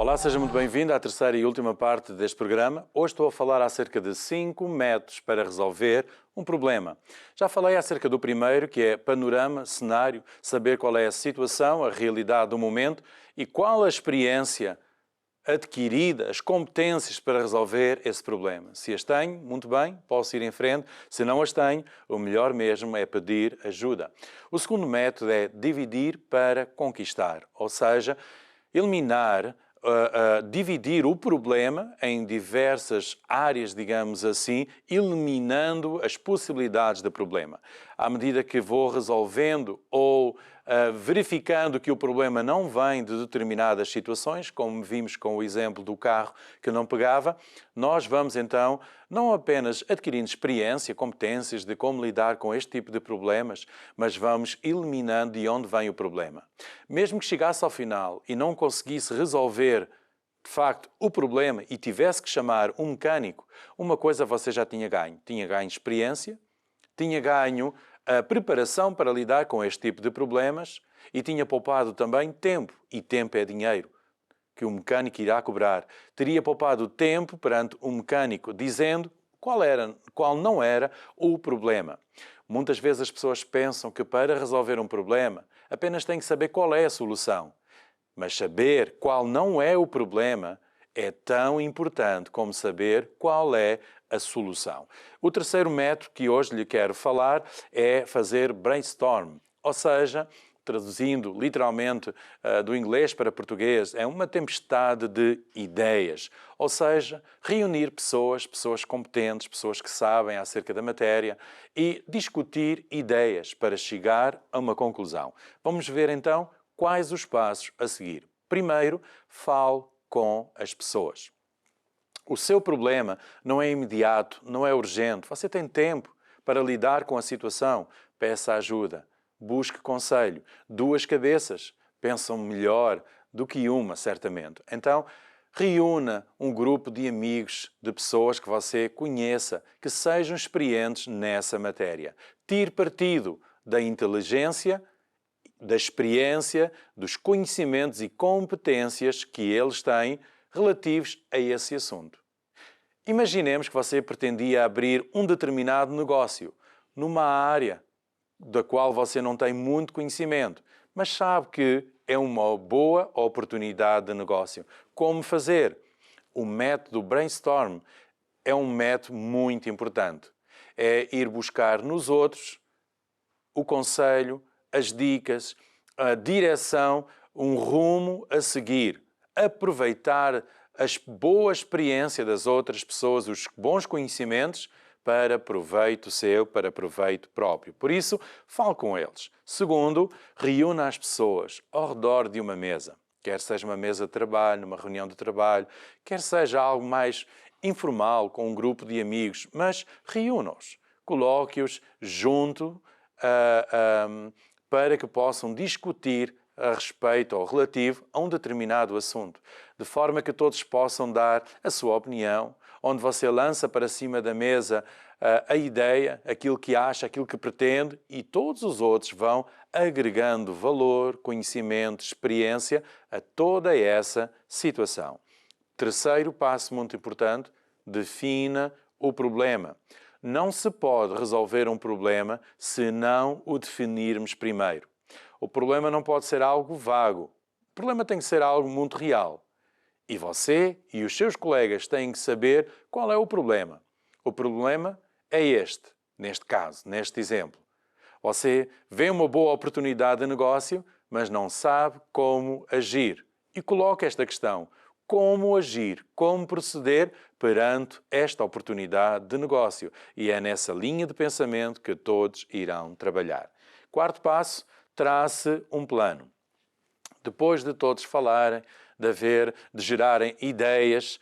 Olá, seja muito bem-vindo à terceira e última parte deste programa. Hoje estou a falar acerca de 5 métodos para resolver um problema. Já falei acerca do primeiro, que é panorama, cenário, saber qual é a situação, a realidade do momento e qual a experiência adquirida, as competências para resolver esse problema. Se as tenho, muito bem, posso ir em frente. Se não as tenho, o melhor mesmo é pedir ajuda. O segundo método é dividir para conquistar, ou seja, eliminar, dividir o problema em diversas áreas, digamos assim, eliminando as possibilidades de problema. À medida que vou resolvendo ou verificando que o problema não vem de determinadas situações, como vimos com o exemplo do carro que não pegava, nós vamos então não apenas adquirindo experiência, competências de como lidar com este tipo de problemas, mas vamos eliminando de onde vem o problema. Mesmo que chegasse ao final e não conseguisse resolver de facto o problema e tivesse que chamar um mecânico, uma coisa você já tinha ganho. Tinha ganho experiência, tinha ganho a preparação para lidar com este tipo de problemas e tinha poupado também tempo. E tempo é dinheiro que o mecânico irá cobrar. Teria poupado tempo perante um mecânico dizendo qual não era o problema. Muitas vezes as pessoas pensam que para resolver um problema apenas têm que saber qual é a solução. Mas saber qual não é o problema é tão importante como saber qual é a solução. O terceiro método que hoje lhe quero falar é fazer brainstorm, ou seja, traduzindo literalmente do inglês para português, é uma tempestade de ideias. Ou seja, reunir pessoas competentes, pessoas que sabem acerca da matéria e discutir ideias para chegar a uma conclusão. Vamos ver então quais os passos a seguir. Primeiro, fale com as pessoas. O seu problema não é imediato, não é urgente. Você tem tempo para lidar com a situação. Peça ajuda. Busque conselho. Duas cabeças pensam melhor do que uma, certamente. Então, reúna um grupo de amigos, de pessoas que você conheça, que sejam experientes nessa matéria. Tire partido da inteligência, da experiência, dos conhecimentos e competências que eles têm relativos a esse assunto. Imaginemos que você pretendia abrir um determinado negócio numa área da qual você não tem muito conhecimento, mas sabe que é uma boa oportunidade de negócio. Como fazer? O método brainstorm é um método muito importante. É ir buscar nos outros o conselho, as dicas, a direção, um rumo a seguir. Aproveitar a boa experiência das outras pessoas, os bons conhecimentos, para proveito seu, para proveito próprio. Por isso, fale com eles. Segundo, reúna as pessoas ao redor de uma mesa. Quer seja uma mesa de trabalho, uma reunião de trabalho, quer seja algo mais informal, com um grupo de amigos, mas reúna-os. Coloque-os junto para que possam discutir a respeito ou relativo a um determinado assunto, de forma que todos possam dar a sua opinião, onde você lança para cima da mesa a ideia, aquilo que acha, aquilo que pretende, e todos os outros vão agregando valor, conhecimento, experiência a toda essa situação. Terceiro passo muito importante, defina o problema. Não se pode resolver um problema se não o definirmos primeiro. O problema não pode ser algo vago. O problema tem que ser algo muito real. E você e os seus colegas têm que saber qual é o problema. O problema é este, neste caso, neste exemplo. Você vê uma boa oportunidade de negócio, mas não sabe como agir. E coloca esta questão. Como agir, como proceder perante esta oportunidade de negócio. E é nessa linha de pensamento que todos irão trabalhar. Quarto passo, trace um plano. Depois de todos falarem, de gerarem ideias,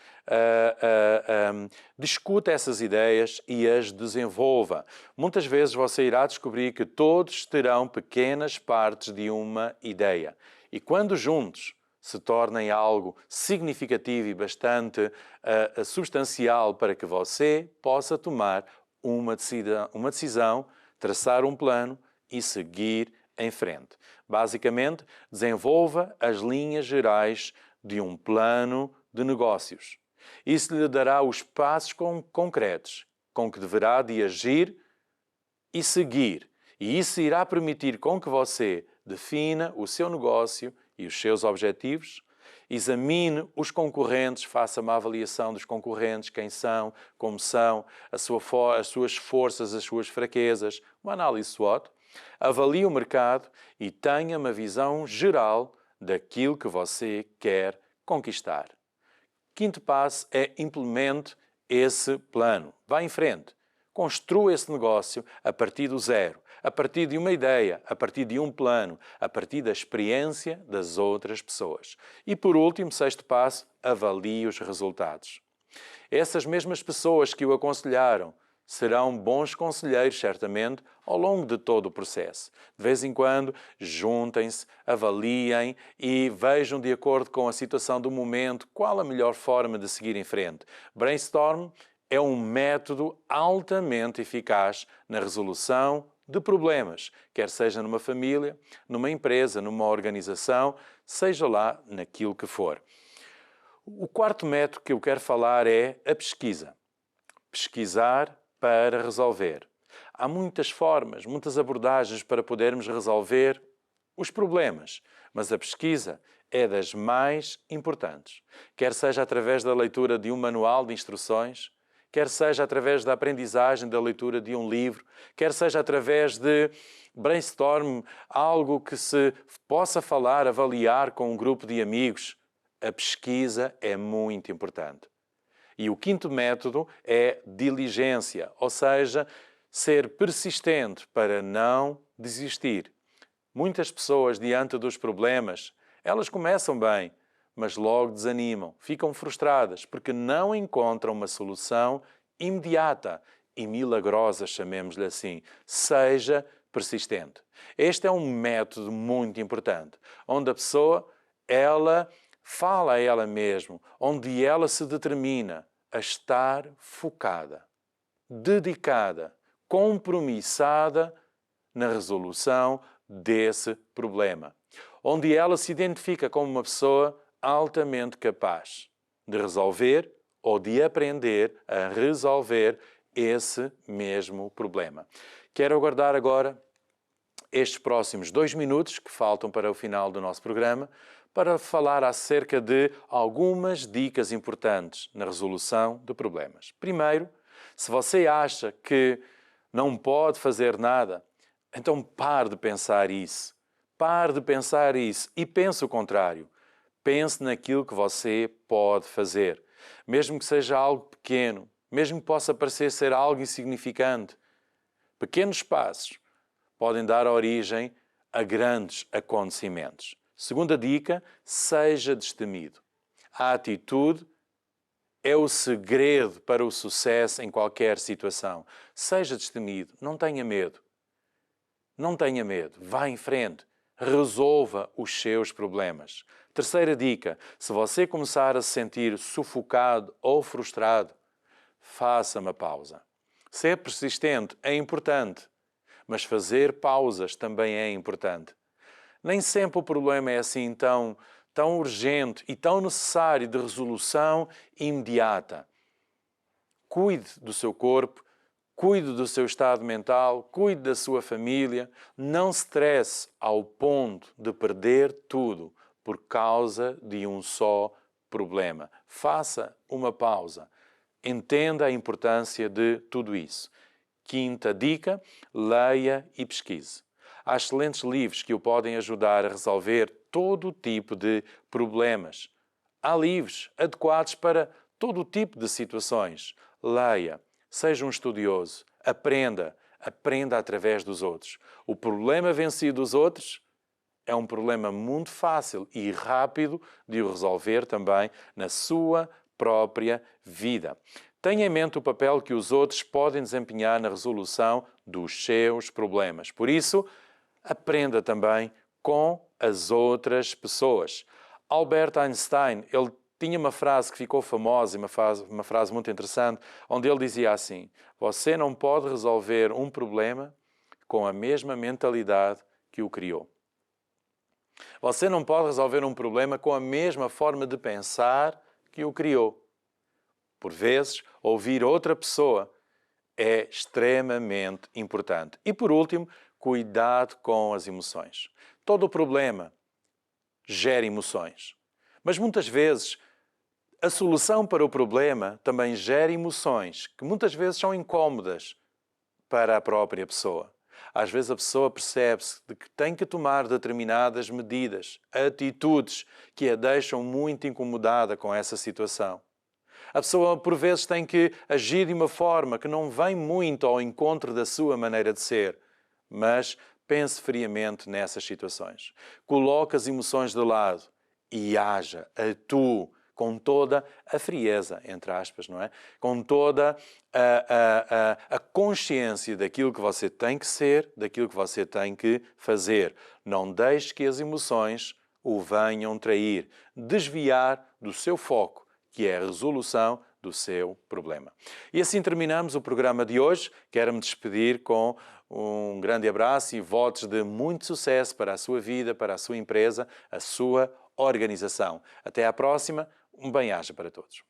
discuta essas ideias e as desenvolva. Muitas vezes você irá descobrir que todos terão pequenas partes de uma ideia. E quando juntos se tornem algo significativo e bastante substancial para que você possa tomar uma decisão, traçar um plano e seguir em frente. Basicamente, desenvolva as linhas gerais de um plano de negócios. Isso lhe dará os passos concretos com que deverá de agir e seguir. E isso irá permitir com que você defina o seu negócio e os seus objetivos, examine os concorrentes, faça uma avaliação dos concorrentes, quem são, como são, as suas forças, as suas fraquezas, uma análise SWOT, avalie o mercado e tenha uma visão geral daquilo que você quer conquistar. Quinto passo é implemente esse plano. Vá em frente. Construa esse negócio a partir do zero, a partir de uma ideia, a partir de um plano, a partir da experiência das outras pessoas. E por último, sexto passo, avalie os resultados. Essas mesmas pessoas que o aconselharam serão bons conselheiros, certamente, ao longo de todo o processo. De vez em quando, juntem-se, avaliem e vejam, de acordo com a situação do momento, qual a melhor forma de seguir em frente. Brainstorm é um método altamente eficaz na resolução de problemas, quer seja numa família, numa empresa, numa organização, seja lá naquilo que for. O quarto método que eu quero falar é a pesquisa. Pesquisar para resolver. Há muitas formas, muitas abordagens para podermos resolver os problemas, mas a pesquisa é das mais importantes. Quer seja através da leitura de um manual de instruções, quer seja através da aprendizagem da leitura de um livro, quer seja através de brainstorm, algo que se possa falar, avaliar com um grupo de amigos. A pesquisa é muito importante. E o quinto método é diligência, ou seja, ser persistente para não desistir. Muitas pessoas, diante dos problemas, elas começam bem, mas logo desanimam, ficam frustradas porque não encontram uma solução imediata e milagrosa, chamemos-lhe assim. Seja persistente. Este é um método muito importante, onde a pessoa, ela fala a ela mesma, onde ela se determina a estar focada, dedicada, compromissada na resolução desse problema, onde ela se identifica como uma pessoa altamente capaz de resolver ou de aprender a resolver esse mesmo problema. Quero aguardar agora estes próximos 2 minutos que faltam para o final do nosso programa para falar acerca de algumas dicas importantes na resolução de problemas. Primeiro, se você acha que não pode fazer nada, então pare de pensar isso. Pare de pensar isso e pense o contrário. Pense naquilo que você pode fazer. Mesmo que seja algo pequeno, mesmo que possa parecer ser algo insignificante. Pequenos passos podem dar origem a grandes acontecimentos. Segunda dica, seja destemido. A atitude é o segredo para o sucesso em qualquer situação. Seja destemido, não tenha medo. Não tenha medo, vá em frente, resolva os seus problemas. Terceira dica, se você começar a se sentir sufocado ou frustrado, faça uma pausa. Ser persistente é importante, mas fazer pausas também é importante. Nem sempre o problema é assim tão urgente e tão necessário de resolução imediata. Cuide do seu corpo, cuide do seu estado mental, cuide da sua família. Não se estresse ao ponto de perder tudo por causa de um só problema. Faça uma pausa. Entenda a importância de tudo isso. Quinta dica, leia e pesquise. Há excelentes livros que o podem ajudar a resolver todo tipo de problemas. Há livros adequados para todo tipo de situações. Leia, seja um estudioso, aprenda através dos outros. O problema vencido dos outros é um problema muito fácil e rápido de o resolver também na sua própria vida. Tenha em mente o papel que os outros podem desempenhar na resolução dos seus problemas. Por isso, aprenda também com as outras pessoas. Albert Einstein, ele tinha uma frase que ficou famosa, uma frase muito interessante, onde ele dizia assim: você não pode resolver um problema com a mesma mentalidade que o criou. Você não pode resolver um problema com a mesma forma de pensar que o criou. Por vezes, ouvir outra pessoa é extremamente importante. E por último, cuidado com as emoções. Todo problema gera emoções. Mas muitas vezes a solução para o problema também gera emoções que muitas vezes são incómodas para a própria pessoa. Às vezes a pessoa percebe-se de que tem que tomar determinadas medidas, atitudes que a deixam muito incomodada com essa situação. A pessoa, por vezes, tem que agir de uma forma que não vem muito ao encontro da sua maneira de ser, mas pense friamente nessas situações. Coloque as emoções de lado e haja, atue com toda a frieza, entre aspas, não é? Com toda a consciência daquilo que você tem que ser, daquilo que você tem que fazer. Não deixe que as emoções o venham trair, desviar do seu foco, que é a resolução do seu problema. E assim terminamos o programa de hoje. Quero-me despedir com um grande abraço e votos de muito sucesso para a sua vida, para a sua empresa, a sua organização. Até à próxima. Um bem-aja para todos.